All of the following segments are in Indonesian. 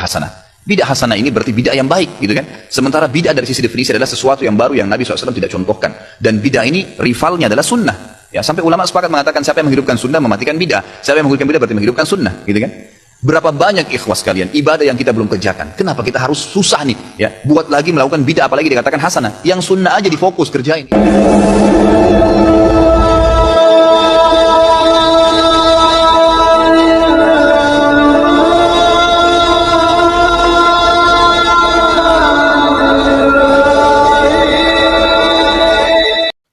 hasanah. Bid'ah hasanah ini berarti bid'ah yang baik, gitu kan? Sementara bid'ah dari sisi definisi adalah sesuatu yang baru yang Nabi SAW tidak contohkan. Dan bid'ah ini rivalnya adalah sunnah. Ya, sampai ulama sepakat mengatakan siapa yang menghidupkan sunnah mematikan bid'ah. Siapa yang menghidupkan bid'ah berarti menghidupkan sunnah, gitu kan? Berapa banyak ikhwas kalian ibadah yang kita belum kerjakan? Kenapa kita harus susah nih? Ya, buat lagi melakukan bid'ah apalagi dikatakan hasanah. Yang sunnah aja difokus kerjain.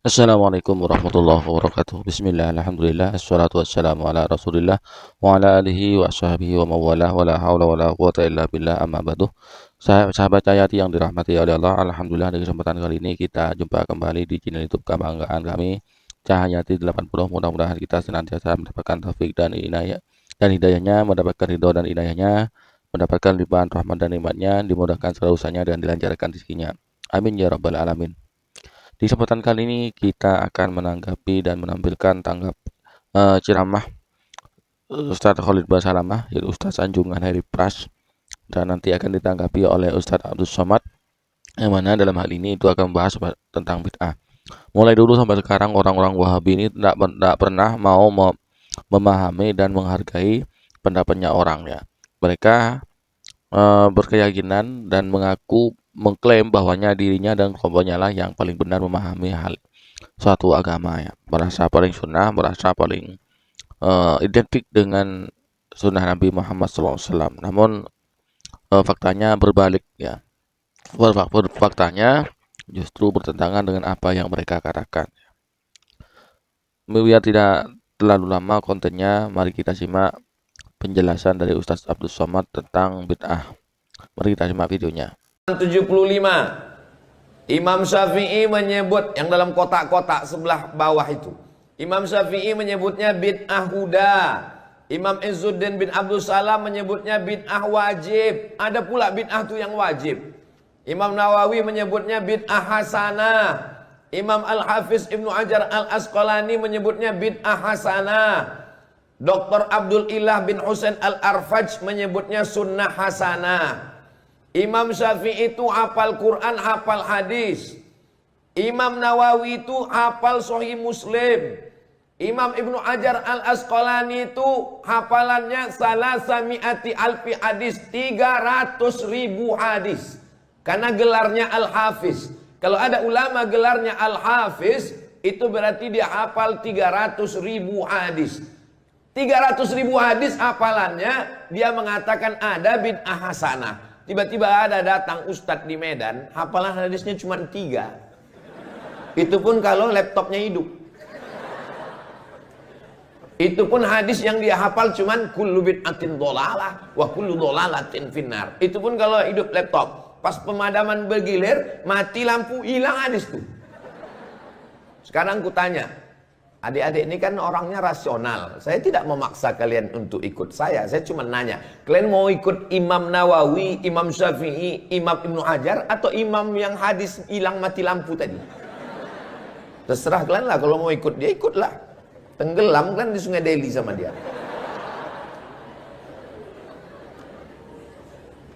Assalamualaikum warahmatullahi wabarakatuh. Bismillah, alhamdulillah, assalatu wassalamu ala rasulillah wa ala alihi wa sahbihi wa mawalah wa la hawla wa la quwata illa billah, amma ba'du. Sahabat Cahayati yang dirahmati oleh Allah, alhamdulillah di kesempatan kali ini kita jumpa kembali di channel YouTube kebanggaan kami, Cahayati 80. Mudah-mudahan kita senantiasa mendapatkan taufik dan inayah dan hidayahnya, mendapatkan ridho dan inayahnya, mendapatkan limpahan rahmat dan nikmatnya, dimudahkan segala usahanya dan dilancarkan rezekinya. Amin ya rabbal alamin. Di kesempatan kali ini kita akan menanggapi dan menampilkan ceramah Ustadz Khalid Basalamah, yaitu Ustadz Sanjungan Heri Pras, dan nanti akan ditanggapi oleh Ustadz Abdul Somad, yang mana dalam hal ini itu akan membahas tentang bid'ah. Mulai dulu sampai sekarang orang-orang Wahabi ini tidak pernah mau memahami dan menghargai pendapatnya orang, ya. Mereka berkeyakinan dan mengklaim bahwanya dirinya dan kelompoknya lah yang paling benar memahami hal suatu agama, ya. Merasa paling sunnah, merasa paling identik dengan sunnah Nabi Muhammad SAW. Namun faktanya berbalik, ya. Faktanya justru bertentangan dengan apa yang mereka katakan. Biar tidak terlalu lama kontennya, mari kita simak penjelasan dari Ustadz Abdul Somad tentang bid'ah. Mari kita simak videonya. 75 Imam Syafi'i menyebut yang dalam kotak-kotak sebelah bawah itu. Imam Syafi'i menyebutnya bid'ah huda. Imam Izzuddin bin Abdul Salam menyebutnya bid'ah wajib. Ada pula bid'ah itu yang wajib. Imam Nawawi menyebutnya bid'ah hasanah. Imam Al-Hafiz Ibnu Hajar Al-Asqalani menyebutnya bid'ah hasanah. Dr. Abdul Ilah bin Husain Al-Arfaj menyebutnya sunnah hasanah. Imam Syafi'i itu hafal Quran, hafal hadis. Imam Nawawi itu hafal Sahih Muslim. Imam Ibnu Hajar Al-Asqalani itu hafalannya salasami'ati alfi hadis, 300.000 hadis. Karena gelarnya Al-Hafiz. Kalau ada ulama gelarnya Al-Hafiz, itu berarti dia hafal 300.000 hadis. 300.000 hadis hafalannya, dia mengatakan ada bid'ah hasanah. Tiba-tiba ada datang ustadz di Medan, hafalan hadisnya cuma 3. Itu pun kalau laptopnya hidup. Itu pun hadis yang dia hafal cuma kullu bid'atin dholalah wa kullu dholalatin finnar. Itu pun kalau hidup laptop. Pas pemadaman bergilir, mati lampu, hilang hadis tuh. Sekarang ku tanya, adik-adik ini kan orangnya rasional. Saya tidak memaksa kalian untuk ikut saya. Saya cuma nanya, kalian mau ikut Imam Nawawi, Imam Syafi'i, Imam Ibnu Hajar, atau imam yang hadis hilang mati lampu tadi? Terserah kalian lah. Kalau mau ikut dia, ikutlah. Tenggelam kan di Sungai Delhi sama dia.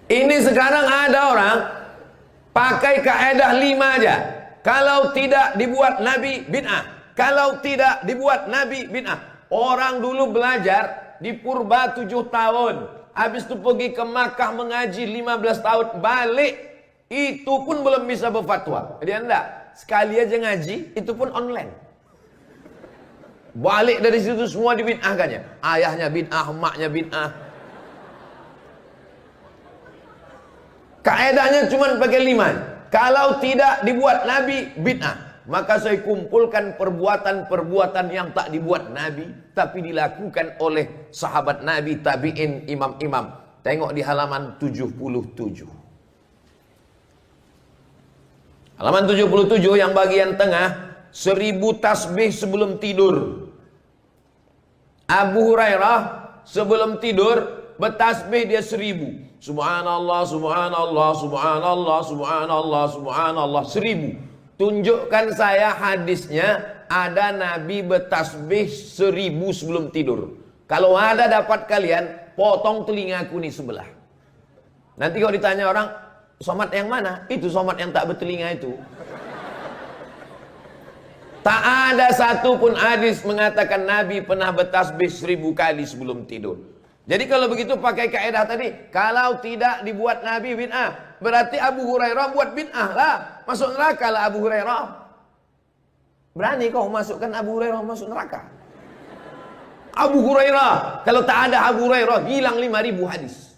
Ini sekarang ada orang pakai kaidah 5 aja. Kalau tidak dibuat Nabi, bid'ah. Kalau tidak dibuat Nabi, bid'ah. Orang dulu belajar di Purba 7 tahun. Habis itu pergi ke Makkah mengaji 15 tahun. Balik. Itu pun belum bisa berfatwa. Dia enggak. Sekali aja ngaji, itu pun online. Balik dari situ semua dibid'ahkannya. Ayahnya bid'ah, emaknya bid'ah. Kaedahnya cuma pakai 5. Kalau tidak dibuat Nabi, bid'ah. Maka saya kumpulkan perbuatan-perbuatan yang tak dibuat Nabi, tapi dilakukan oleh sahabat Nabi, tabi'in, imam-imam. Tengok di halaman 77. Halaman 77 yang bagian tengah, 1000 tasbih sebelum tidur. Abu Hurairah sebelum tidur bertasbih dia 1000. Subhanallah, subhanallah, subhanallah, subhanallah, subhanallah, 1000. Tunjukkan saya hadisnya ada Nabi bertasbih 1000 sebelum tidur. Kalau ada dapat kalian, potong telingaku nih sebelah. Nanti kalau ditanya orang, somat yang mana? Itu somat yang tak bertelinga itu. Tak ada satupun hadis mengatakan Nabi pernah bertasbih 1000 kali sebelum tidur. Jadi kalau begitu pakai kaidah tadi, kalau tidak dibuat Nabi bid'ah, berarti Abu Hurairah buat bid'ah lah. Masuk neraka lah Abu Hurairah. Berani kau masukkan Abu Hurairah masuk neraka? Abu Hurairah, kalau tak ada Abu Hurairah, hilang 5.000 hadis.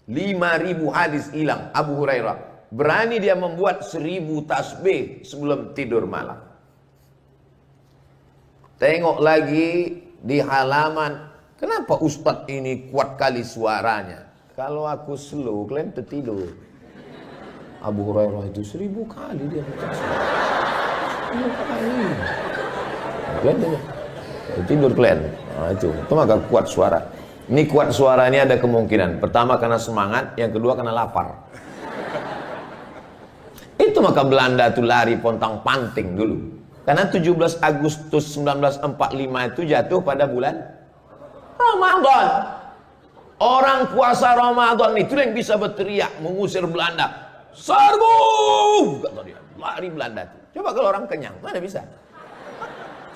5.000 hadis hilang Abu Hurairah. Berani dia membuat 1000 tasbih sebelum tidur malam. Tengok lagi di halaman. Kenapa Ustadz ini kuat kali suaranya? Kalau aku slow, kalian tertidur. Abu Hurairah itu 1000 kali dia bertasbih. 1000 kali. Kalian tidur kalian. Nah, itu maka kuat suara. Ini kuat suara ini ada kemungkinan. Pertama karena semangat, yang kedua karena lapar. Itu maka Belanda tuh lari pontang panting dulu. Karena 17 Agustus 1945 itu jatuh pada bulan Ramadan. Orang puasa Ramadan itu yang bisa berteriak mengusir Belanda. Serbu! Kata dia. Lari Belanda tuh. Coba kalau orang kenyang, mana bisa?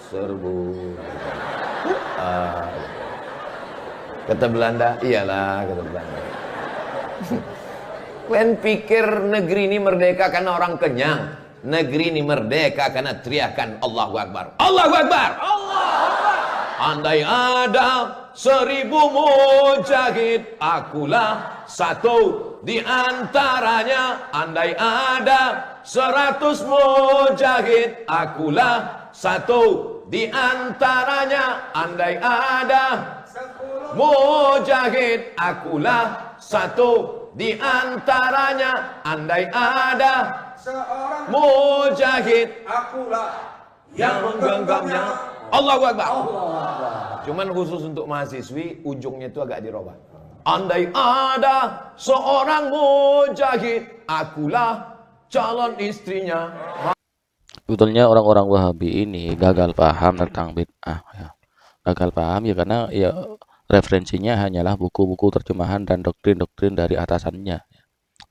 Serbu. Kata Belanda, iyalah kata Belanda. Kalian pikir negeri ini merdeka karena orang kenyang? Negeri ini merdeka karena teriakan Allahu Akbar. Allahu Akbar. Allahu Akbar. Andai ada 1000 mujahid, akulah satu di antaranya. Andai ada 100 mujahid, akulah satu di antaranya. Andai ada 10 mujahid, akulah satu di antaranya. Andai ada seorang mujahid, akulah yang menggenggamnya. Allahu Akbar. Cuman khusus untuk mahasiswi, ujungnya itu agak dirubah. Andai ada seorang mujahid, akulah calon istrinya. Sebetulnya orang-orang Wahabi ini gagal paham tentang bid'ah ya. Gagal paham ya karena ya referensinya hanyalah buku-buku terjemahan dan doktrin-doktrin dari atasannya.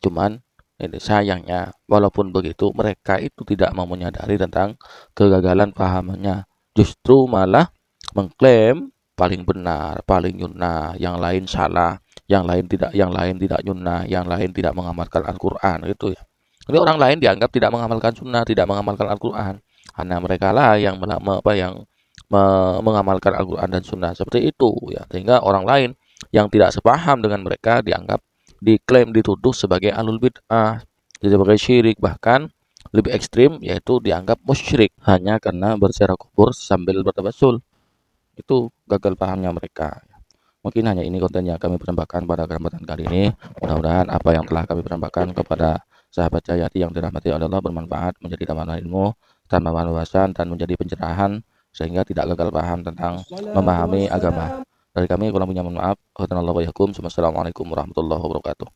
Cuman ini sayangnya, walaupun begitu mereka itu tidak mau menyadari tentang kegagalan pahamannya. Justru malah mengklaim paling benar, paling nyunnah, yang lain salah, yang lain tidak nyunnah, yang lain tidak mengamalkan Al-Qur'an gitu ya. Jadi orang lain dianggap tidak mengamalkan sunnah, tidak mengamalkan Al-Qur'an. Karena mereka lah yang mengamalkan Al-Quran dan Sunnah seperti itu ya, sehingga orang lain yang tidak sepaham dengan mereka dianggap, diklaim, dituduh sebagai ahlul bid'ah, sebagai syirik, bahkan lebih ekstrim yaitu dianggap musyrik hanya karena berziarah kubur sambil bertawasul. Itu gagal pahamnya mereka. Mungkin hanya ini konten yang kami persembahkan pada kesempatan kali ini. Mudah-mudahan apa yang telah kami persembahkan kepada sahabat Jayati yang dirahmati oleh Allah bermanfaat, menjadi tambahan ilmu, tambahan wawasan, dan menjadi pencerahan sehingga tidak gagal paham tentang memahami agama. Dari kami kurang punya, mohon maaf. Wassalamualaikum warahmatullahi wabarakatuh.